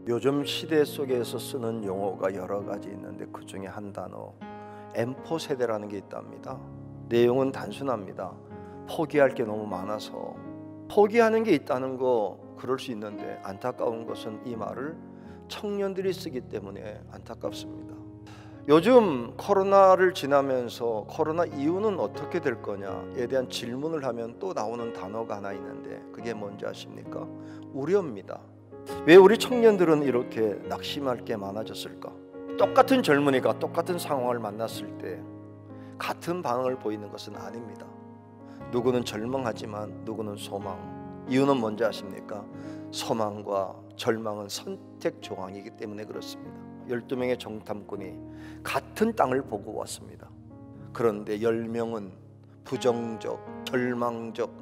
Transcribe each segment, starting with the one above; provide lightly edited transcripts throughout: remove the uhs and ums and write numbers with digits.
요즘 시대 속에서 쓰는 용어가 여러 가지 있는데 그 중에 한 단어 M4 세대라는 게 있답니다. 내용은 단순합니다. 포기할 게 너무 많아서 포기하는 게 있다는 거 그럴 수 있는데 안타까운 것은 이 말을 청년들이 쓰기 때문에 안타깝습니다. 요즘 코로나를 지나면서 코로나 이후는 어떻게 될 거냐에 대한 질문을 하면 또 나오는 단어가 하나 있는데 그게 뭔지 아십니까? 우려입니다. 왜 우리 청년들은 이렇게 낙심할 게 많아졌을까? 똑같은 젊은이가 똑같은 상황을 만났을 때 같은 반응을 보이는 것은 아닙니다. 누구는 절망하지만 누구는 소망. 이유는 뭔지 아십니까? 소망과 절망은 선택 조항이기 때문에 그렇습니다. 12명의 정탐꾼이 같은 땅을 보고 왔습니다. 그런데 10명은 부정적, 절망적,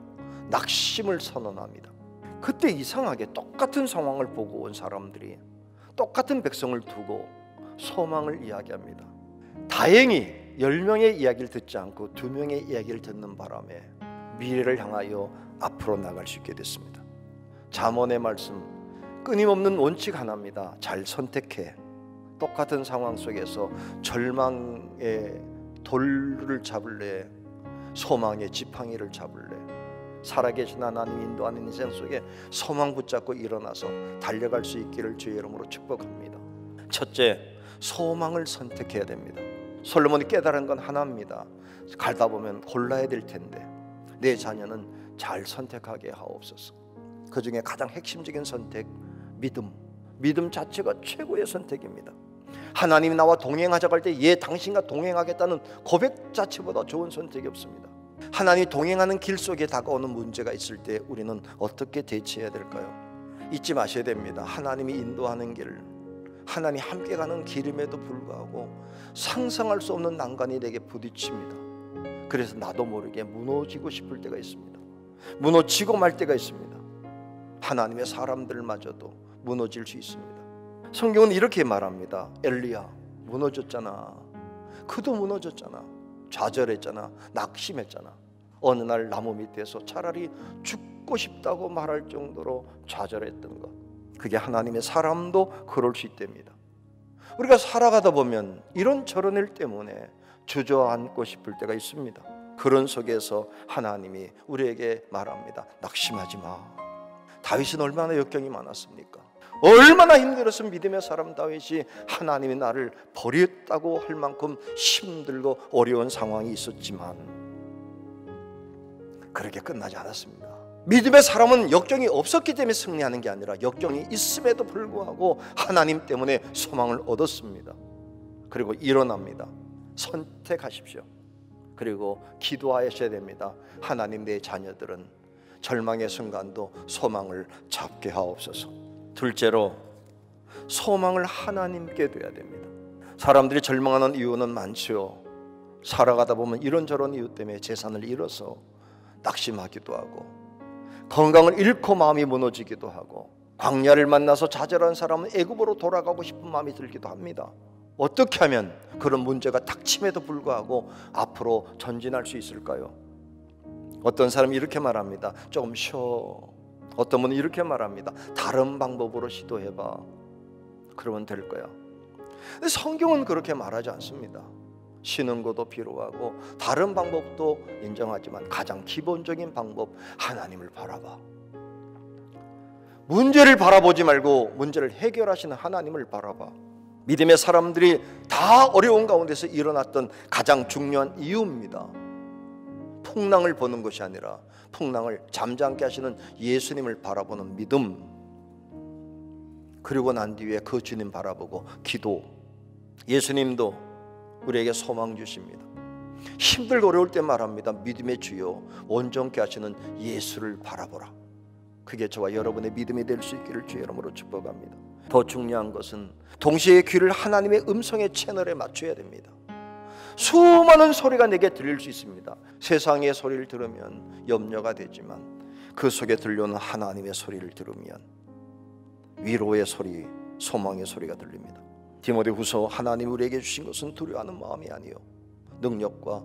낙심을 선언합니다. 그때 이상하게 똑같은 상황을 보고 온 사람들이 똑같은 백성을 두고 소망을 이야기합니다. 다행히 10명의 이야기를 듣지 않고 2명의 이야기를 듣는 바람에 미래를 향하여 앞으로 나갈 수 있게 됐습니다. 잠언의 말씀, 끊임없는 원칙 하나입니다. 잘 선택해. 똑같은 상황 속에서 절망의 돌을 잡을래, 소망의 지팡이를 잡을래. 살아계신 하나님 인도하는 인생 속에 소망 붙잡고 일어나서 달려갈 수 있기를 주의 이름으로 축복합니다. 첫째, 소망을 선택해야 됩니다. 솔로몬이 깨달은 건 하나입니다. 가다 보면 골라야 될 텐데 내 자녀는 잘 선택하게 하옵소서. 그 중에 가장 핵심적인 선택, 믿음 자체가 최고의 선택입니다. 하나님이 나와 동행하자고 할 때 예, 당신과 동행하겠다는 고백 자체보다 좋은 선택이 없습니다. 하나님이 동행하는 길 속에 다가오는 문제가 있을 때 우리는 어떻게 대처해야 될까요? 잊지 마셔야 됩니다. 하나님이 인도하는 길, 하나님이 함께 가는 길임에도 불구하고 상상할 수 없는 난관이 내게 부딪힙니다. 그래서 나도 모르게 무너지고 싶을 때가 있습니다. 무너지고 말 때가 있습니다. 하나님의 사람들마저도 무너질 수 있습니다. 성경은 이렇게 말합니다. 엘리야 무너졌잖아. 그도 무너졌잖아. 좌절했잖아. 낙심했잖아. 어느 날 나무 밑에서 차라리 죽고 싶다고 말할 정도로 좌절했던 것, 그게 하나님의 사람도 그럴 수 있답니다. 우리가 살아가다 보면 이런저런 일 때문에 주저앉고 싶을 때가 있습니다. 그런 속에서 하나님이 우리에게 말합니다. 낙심하지 마. 다윗은 얼마나 역경이 많았습니까? 얼마나 힘들어서 믿음의 사람 다윗이 하나님이 나를 버렸다고 할 만큼 힘들고 어려운 상황이 있었지만 그렇게 끝나지 않았습니다. 믿음의 사람은 역경이 없었기 때문에 승리하는 게 아니라 역경이 있음에도 불구하고 하나님 때문에 소망을 얻었습니다. 그리고 일어납니다. 선택하십시오. 그리고 기도하셔야 됩니다. 하나님, 내 자녀들은 절망의 순간도 소망을 잡게 하옵소서. 둘째로, 소망을 하나님께 둬야 됩니다. 사람들이 절망하는 이유는 많죠. 살아가다 보면 이런저런 이유 때문에 재산을 잃어서 낙심하기도 하고, 건강을 잃고 마음이 무너지기도 하고, 광야를 만나서 좌절한 사람은 애굽으로 돌아가고 싶은 마음이 들기도 합니다. 어떻게 하면 그런 문제가 닥침에도 불구하고 앞으로 전진할 수 있을까요? 어떤 사람이 이렇게 말합니다. 조금 쉬어. 어떤 분은 이렇게 말합니다. 다른 방법으로 시도해봐. 그러면 될 거야. 근데 성경은 그렇게 말하지 않습니다. 쉬는 것도 필요하고 다른 방법도 인정하지만 가장 기본적인 방법, 하나님을 바라봐. 문제를 바라보지 말고 문제를 해결하시는 하나님을 바라봐. 믿음의 사람들이 다 어려운 가운데서 일어났던 가장 중요한 이유입니다. 풍랑을 보는 것이 아니라 풍랑을 잠잠케 하시는 예수님을 바라보는 믿음, 그리고 난 뒤에 그 주님 바라보고 기도. 예수님도 우리에게 소망 주십니다. 힘들고 어려울 때 말합니다. 믿음의 주여 온전케 하시는 예수를 바라보라. 그게 저와 여러분의 믿음이 될 수 있기를 주의 이름으로 축복합니다. 더 중요한 것은 동시에 귀를 하나님의 음성의 채널에 맞춰야 됩니다. 수많은 소리가 내게 들릴 수 있습니다. 세상의 소리를 들으면 염려가 되지만 그 속에 들려오는 하나님의 소리를 들으면 위로의 소리, 소망의 소리가 들립니다. 디모데후서, 하나님 우리에게 주신 것은 두려워하는 마음이 아니요 능력과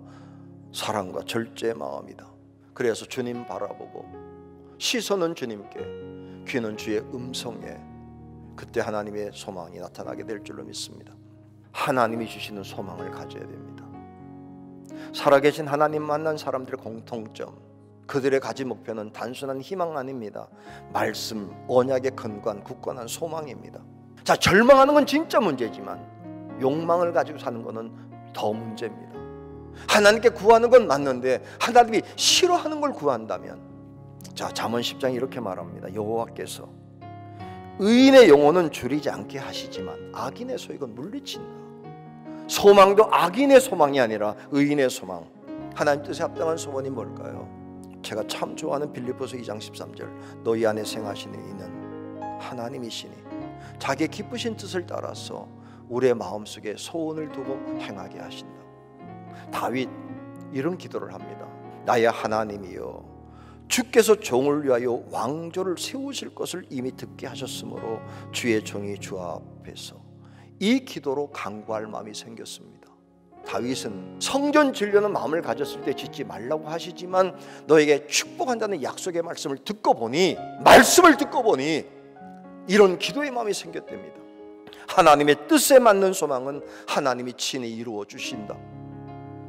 사랑과 절제의 마음이다. 그래서 주님 바라보고 시선은 주님께, 귀는 주의 음성에 그때 하나님의 소망이 나타나게 될 줄로 믿습니다. 하나님이 주시는 소망을 가져야 됩니다. 살아계신 하나님 만난 사람들의 공통점, 그들의 가진 목표는 단순한 희망 아닙니다. 말씀, 언약의 근거한 굳건한 소망입니다. 자, 절망하는 건 진짜 문제지만 욕망을 가지고 사는 것은 더 문제입니다. 하나님께 구하는 건 맞는데 하나님이 싫어하는 걸 구한다면, 자, 잠언 10장이 이렇게 말합니다. 여호와께서 의인의 영혼은 줄이지 않게 하시지만 악인의 소욕은 물리친다. 소망도 악인의 소망이 아니라 의인의 소망. 하나님 뜻에 합당한 소원이 뭘까요? 제가 참 좋아하는 빌립보서 2장 13절, 너희 안에 생하시는 이는 하나님이시니 자기의 기쁘신 뜻을 따라서 우리의 마음속에 소원을 두고 행하게 하신다. 다윗 이런 기도를 합니다. 나의 하나님이여, 주께서 종을 위하여 왕조를 세우실 것을 이미 듣게 하셨으므로 주의 종이 주 앞에서, 이 기도로 간구할 마음이 생겼습니다. 다윗은 성전 지으려는 마음을 가졌을 때 짓지 말라고 하시지만 너에게 축복한다는 약속의 말씀을 듣고 보니, 말씀을 듣고 보니 이런 기도의 마음이 생겼답니다. 하나님의 뜻에 맞는 소망은 하나님이 친히 이루어 주신다.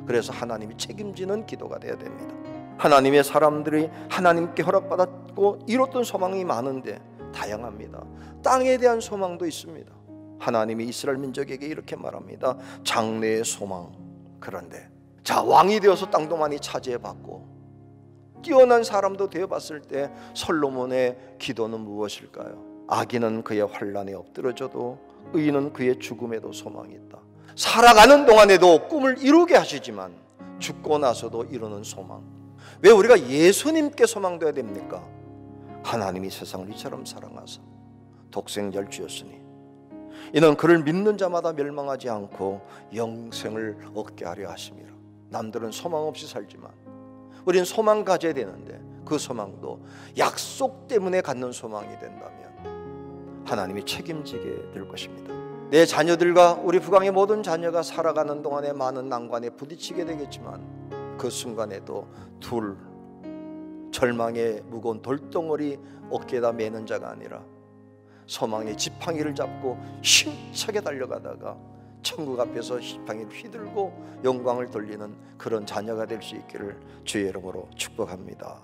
그래서 하나님이 책임지는 기도가 되어야 됩니다. 하나님의 사람들이 하나님께 허락받았고 이뤘던 소망이 많은데 다양합니다. 땅에 대한 소망도 있습니다. 하나님이 이스라엘 민족에게 이렇게 말합니다. 장래의 소망. 그런데 자, 왕이 되어서 땅도 많이 차지해봤고 뛰어난 사람도 되어봤을 때 솔로몬의 기도는 무엇일까요? 악인은 그의 환난에 엎드러져도 의인은 그의 죽음에도 소망이 있다. 살아가는 동안에도 꿈을 이루게 하시지만 죽고 나서도 이루는 소망. 왜 우리가 예수님께 소망돼야 됩니까? 하나님이 세상을 이처럼 사랑하사 독생자를 주었으니 이는 그를 믿는 자마다 멸망하지 않고 영생을 얻게 하려 하심이라. 남들은 소망 없이 살지만 우리는 소망 가져야 되는데 그 소망도 약속 때문에 갖는 소망이 된다면 하나님이 책임지게 될 것입니다. 내 자녀들과 우리 부강의 모든 자녀가 살아가는 동안에 많은 난관에 부딪히게 되겠지만 그 순간에도 둘, 절망의 무거운 돌덩어리 어깨에다 매는 자가 아니라 소망의 지팡이를 잡고 힘차게 달려가다가 천국 앞에서 지팡이를 휘들고 영광을 돌리는 그런 자녀가 될 수 있기를 주의 이름으로 축복합니다.